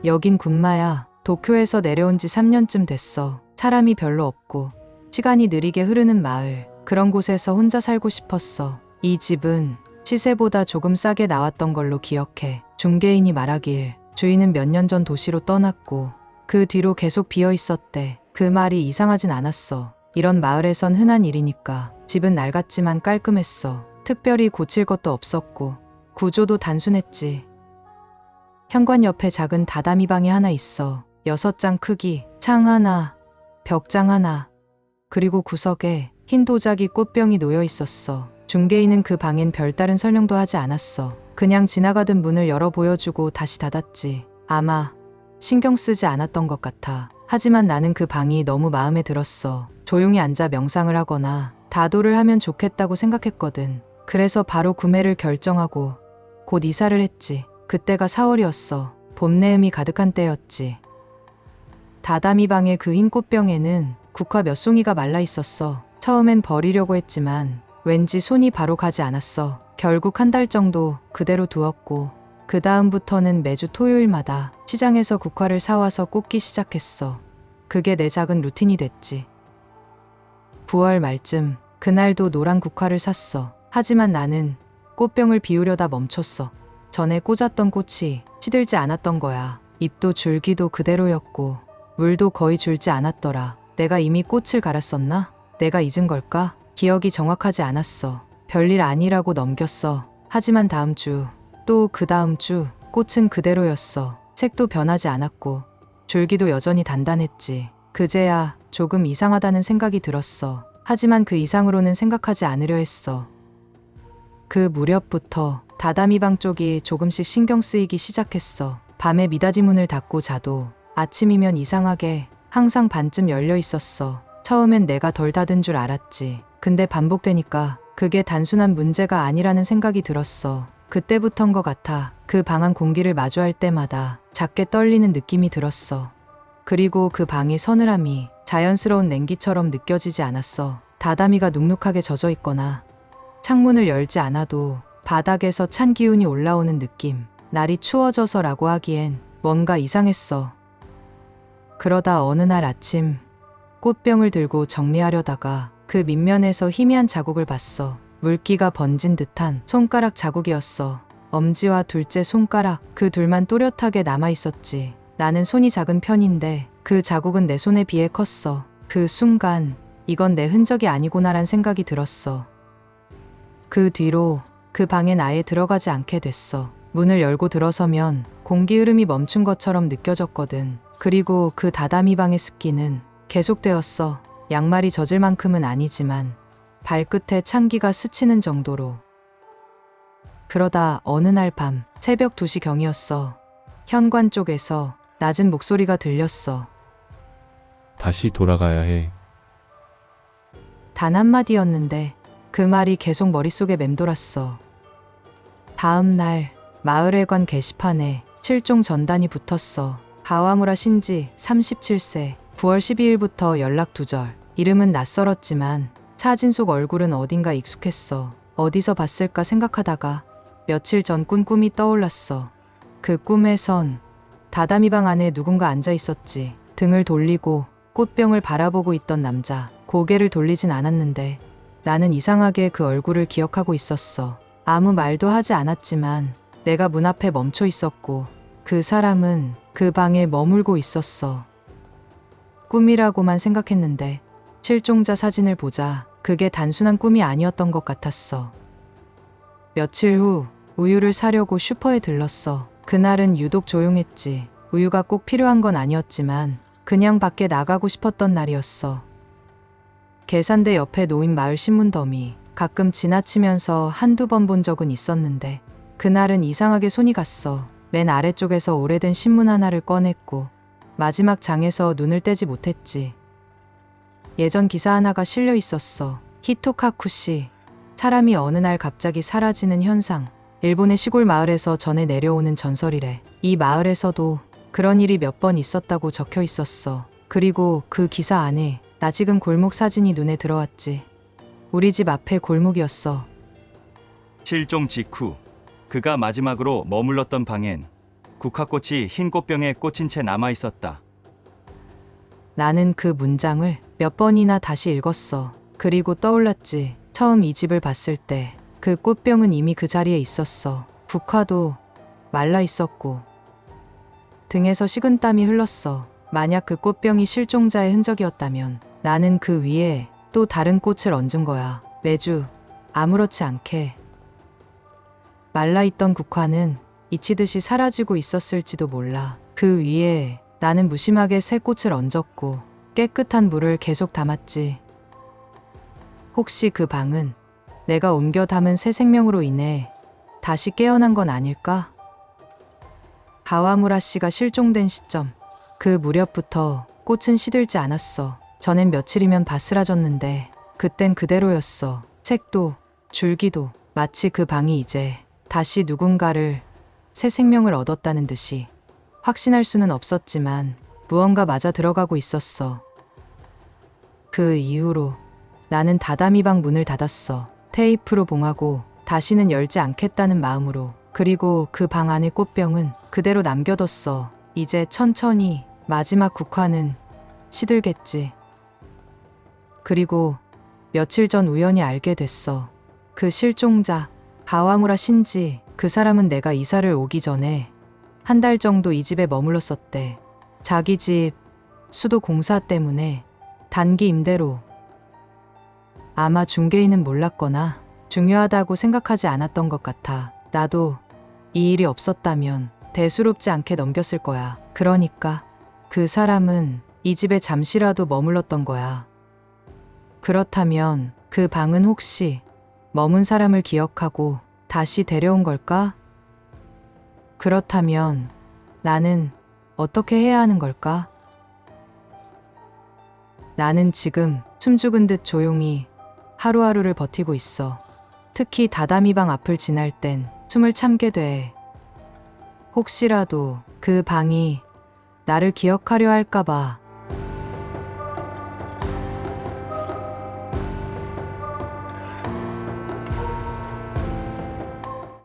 여긴 군마야. 도쿄에서 내려온 지 3년쯤 됐어. 사람이 별로 없고 시간이 느리게 흐르는 마을. 그런 곳에서 혼자 살고 싶었어. 이 집은 시세보다 조금 싸게 나왔던 걸로 기억해. 중개인이 말하길 주인은 몇 년 전 도시로 떠났고 그 뒤로 계속 비어 있었대. 그 말이 이상하진 않았어. 이런 마을에선 흔한 일이니까. 집은 낡았지만 깔끔했어. 특별히 고칠 것도 없었고 구조도 단순했지. 현관 옆에 작은 다다미 방이 하나 있어. 6장 크기, 창 하나, 벽장 하나, 그리고 구석에 흰 도자기 꽃병이 놓여 있었어. 중개인은 그 방엔 별다른 설명도 하지 않았어. 그냥 지나가던 문을 열어 보여주고 다시 닫았지. 아마 신경 쓰지 않았던 것 같아. 하지만 나는 그 방이 너무 마음에 들었어. 조용히 앉아 명상을 하거나 다도를 하면 좋겠다고 생각했거든. 그래서 바로 구매를 결정하고 곧 이사를 했지. 그때가 4월이었어. 봄 내음이 가득한 때였지. 다다미 방의 그 흰 꽃병에는 국화 몇 송이가 말라 있었어. 처음엔 버리려고 했지만 왠지 손이 바로 가지 않았어. 결국 한 달 정도 그대로 두었고 그 다음부터는 매주 토요일마다 시장에서 국화를 사와서 꽂기 시작했어. 그게 내 작은 루틴이 됐지. 9월 말쯤 그날도 노란 국화를 샀어. 하지만 나는 꽃병을 비우려다 멈췄어. 전에 꽂았던 꽃이 시들지 않았던 거야. 잎도 줄기도 그대로였고 물도 거의 줄지 않았더라. 내가 이미 꽃을 갈았었나? 내가 잊은 걸까? 기억이 정확하지 않았어. 별일 아니라고 넘겼어. 하지만 다음 주, 또 그 다음 주 꽃은 그대로였어. 색도 변하지 않았고 줄기도 여전히 단단했지. 그제야 조금 이상하다는 생각이 들었어. 하지만 그 이상으로는 생각하지 않으려 했어. 그 무렵부터 다다미 방 쪽이 조금씩 신경 쓰이기 시작했어. 밤에 미닫이 문을 닫고 자도 아침이면 이상하게 항상 반쯤 열려 있었어. 처음엔 내가 덜 닫은 줄 알았지. 근데 반복되니까 그게 단순한 문제가 아니라는 생각이 들었어. 그때부터인 것 같아. 그 방 안 공기를 마주할 때마다 작게 떨리는 느낌이 들었어. 그리고 그 방의 서늘함이 자연스러운 냉기처럼 느껴지지 않았어. 다다미가 눅눅하게 젖어 있거나 창문을 열지 않아도 바닥에서 찬 기운이 올라오는 느낌. 날이 추워져서라고 하기엔 뭔가 이상했어. 그러다 어느 날 아침 꽃병을 들고 정리하려다가 그 밑면에서 희미한 자국을 봤어. 물기가 번진 듯한 손가락 자국이었어. 엄지와 둘째 손가락, 그 둘만 또렷하게 남아있었지. 나는 손이 작은 편인데 그 자국은 내 손에 비해 컸어. 그 순간 이건 내 흔적이 아니구나란 생각이 들었어. 그 뒤로 그 방엔 아예 들어가지 않게 됐어. 문을 열고 들어서면 공기 흐름이 멈춘 것처럼 느껴졌거든. 그리고 그 다다미 방의 습기는 계속되었어. 양말이 젖을 만큼은 아니지만 발끝에 찬기가 스치는 정도로. 그러다 어느 날 밤 새벽 2시경이었어. 현관 쪽에서 낮은 목소리가 들렸어. 다시 돌아가야 해. 단 한마디였는데 그 말이 계속 머릿속에 맴돌았어. 다음 날 마을회관 게시판에 실종 전단이 붙었어. 가와무라 신지 37세 9월 12일부터 연락 두절. 이름은 낯설었지만 사진 속 얼굴은 어딘가 익숙했어. 어디서 봤을까 생각하다가 며칠 전 꾼 꿈이 떠올랐어. 그 꿈에선 다다미 방 안에 누군가 앉아 있었지. 등을 돌리고 꽃병을 바라보고 있던 남자. 고개를 돌리진 않았는데 나는 이상하게 그 얼굴을 기억하고 있었어. 아무 말도 하지 않았지만 내가 문 앞에 멈춰 있었고 그 사람은 그 방에 머물고 있었어. 꿈이라고만 생각했는데 실종자 사진을 보자 그게 단순한 꿈이 아니었던 것 같았어. 며칠 후 우유를 사려고 슈퍼에 들렀어. 그날은 유독 조용했지. 우유가 꼭 필요한 건 아니었지만 그냥 밖에 나가고 싶었던 날이었어. 계산대 옆에 놓인 마을 신문 더미. 가끔 지나치면서 한두 번 본 적은 있었는데 그날은 이상하게 손이 갔어. 맨 아래쪽에서 오래된 신문 하나를 꺼냈고 마지막 장에서 눈을 떼지 못했지. 예전 기사 하나가 실려 있었어. 히토카쿠시. 사람이 어느 날 갑자기 사라지는 현상. 일본의 시골 마을에서 전해 내려오는 전설이래. 이 마을에서도 그런 일이 몇 번 있었다고 적혀 있었어. 그리고 그 기사 안에 나 지금 골목 사진이 눈에 들어왔지. 우리 집 앞에 골목이었어. 실종 직후 그가 마지막으로 머물렀던 방엔 국화꽃이 흰 꽃병에 꽂힌 채 남아 있었다. 나는 그 문장을 몇 번이나 다시 읽었어. 그리고 떠올랐지. 처음 이 집을 봤을 때 그 꽃병은 이미 그 자리에 있었어. 국화도 말라 있었고 등에서 식은땀이 흘렀어. 만약 그 꽃병이 실종자의 흔적이었다면 나는 그 위에 또 다른 꽃을 얹은 거야. 매주 아무렇지 않게. 말라있던 국화는 잊히듯이 사라지고 있었을지도 몰라. 그 위에 나는 무심하게 새 꽃을 얹었고 깨끗한 물을 계속 담았지. 혹시 그 방은 내가 옮겨 담은 새 생명으로 인해 다시 깨어난 건 아닐까? 가와무라 씨가 실종된 시점, 그 무렵부터 꽃은 시들지 않았어. 전엔 며칠이면 바스라졌는데 그땐 그대로였어. 책도 줄기도 마치 그 방이 이제 다시 누군가를 새 생명을 얻었다는 듯이. 확신할 수는 없었지만 무언가 맞아 들어가고 있었어. 그 이후로 나는 다다미 방 문을 닫았어. 테이프로 봉하고 다시는 열지 않겠다는 마음으로. 그리고 그 방 안의 꽃병은 그대로 남겨뒀어. 이제 천천히 마지막 국화는 시들겠지. 그리고 며칠 전 우연히 알게 됐어. 그 실종자 가와무라 신지, 그 사람은 내가 이사를 오기 전에 한 달 정도 이 집에 머물렀었대. 자기 집 수도 공사 때문에 단기 임대로. 아마 중개인은 몰랐거나 중요하다고 생각하지 않았던 것 같아. 나도 이 일이 없었다면 대수롭지 않게 넘겼을 거야. 그러니까 그 사람은 이 집에 잠시라도 머물렀던 거야. 그렇다면 그 방은 혹시 머문 사람을 기억하고 다시 데려온 걸까? 그렇다면 나는 어떻게 해야 하는 걸까? 나는 지금 숨죽은 듯 조용히 하루하루를 버티고 있어. 특히 다다미 방 앞을 지날 땐 숨을 참게 돼. 혹시라도 그 방이 나를 기억하려 할까봐